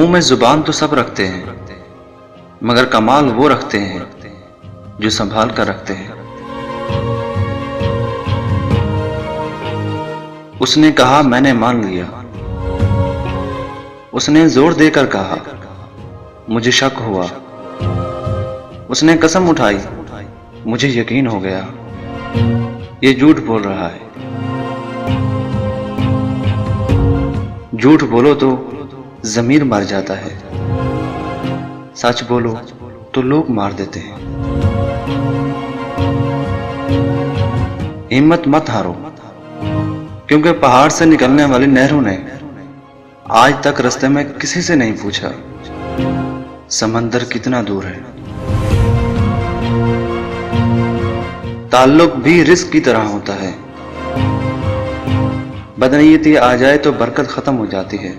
मुंह में जुबान तो सब रखते हैं, मगर कमाल वो रखते हैं जो संभाल कर रखते हैं। उसने कहा मैंने मान लिया, उसने जोर देकर कहा मुझे शक हुआ, उसने कसम उठाई मुझे यकीन हो गया ये झूठ बोल रहा है। झूठ बोलो तो ज़मीर मर जाता है, सच बोलो तो लोग मार देते हैं। हिम्मत मत हारो, क्योंकि पहाड़ से निकलने वाली नहरों ने आज तक रास्ते में किसी से नहीं पूछा समंदर कितना दूर है। ताल्लुक भी रिस्क की तरह होता है, बदनीयती आ जाए तो बरकत खत्म हो जाती है।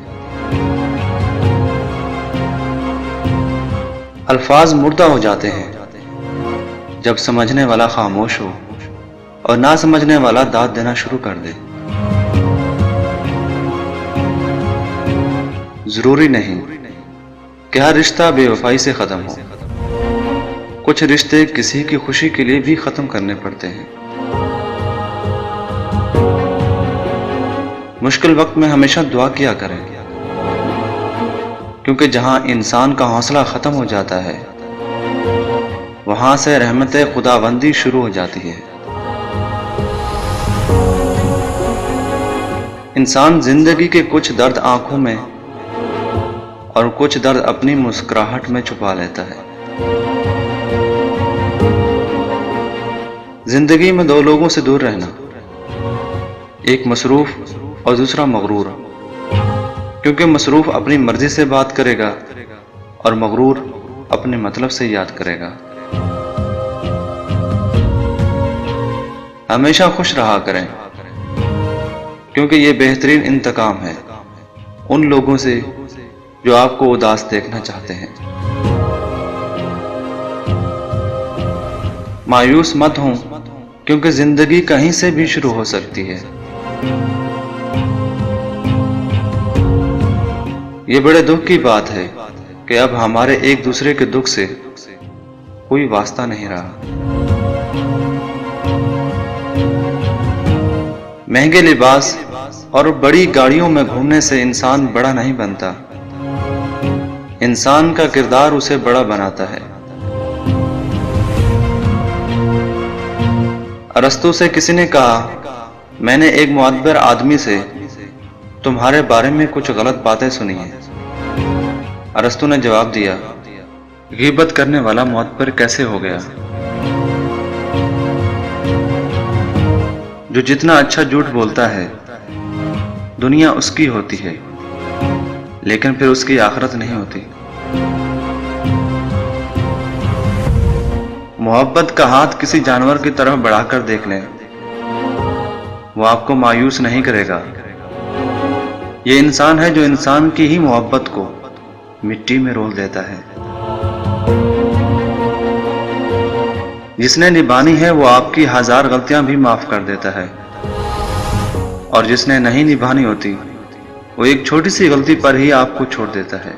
अल्फाज मुर्दा हो जाते हैं जब समझने वाला खामोश हो और ना समझने वाला दाद देना शुरू कर दे। जरूरी नहीं कि हर रिश्ता बेवफाई से खत्म हो, कुछ रिश्ते किसी की खुशी के लिए भी खत्म करने पड़ते हैं। मुश्किल वक्त में हमेशा दुआ किया करें, क्योंकि जहां इंसान का हौसला खत्म हो जाता है वहां से रहमत खुदाबंदी शुरू हो जाती है। इंसान जिंदगी के कुछ दर्द आंखों में और कुछ दर्द अपनी मुस्कुराहट में छुपा लेता है। जिंदगी में दो लोगों से दूर रहना, एक मसरूफ और दूसरा मगरूर, क्योंकि मसरूफ अपनी मर्जी से बात करेगा और मगरूर अपने मतलब से याद करेगा। हमेशा खुश रहा करें, क्योंकि ये बेहतरीन इंतकाम है उन लोगों से जो आपको उदास देखना चाहते हैं। मायूस मत हों, क्योंकि जिंदगी कहीं से भी शुरू हो सकती है। ये बड़े दुख की बात है कि अब हमारे एक दूसरे के दुख से कोई वास्ता नहीं रहा। महंगे लिबास और बड़ी गाड़ियों में घूमने से इंसान बड़ा नहीं बनता, इंसान का किरदार उसे बड़ा बनाता है। अरस्तू से किसी ने कहा मैंने एक मुअद्दिब आदमी से तुम्हारे बारे में कुछ गलत बातें सुनी हैं। अरस्तू ने जवाब दिया ग़ीबत करने वाला मुअद्दिब कैसे हो गया? जो जितना अच्छा झूठ बोलता है दुनिया उसकी होती है, लेकिन फिर उसकी आखिरत नहीं होती। मोहब्बत का हाथ किसी जानवर की तरफ बढ़ाकर देख लें, वो आपको मायूस नहीं करेगा। ये इंसान है जो इंसान की ही मोहब्बत को मिट्टी में रोल देता है। जिसने निभानी है वो आपकी 1000 गलतियां भी माफ कर देता है, और जिसने नहीं निभानी होती वो एक छोटी सी गलती पर ही आपको छोड़ देता है।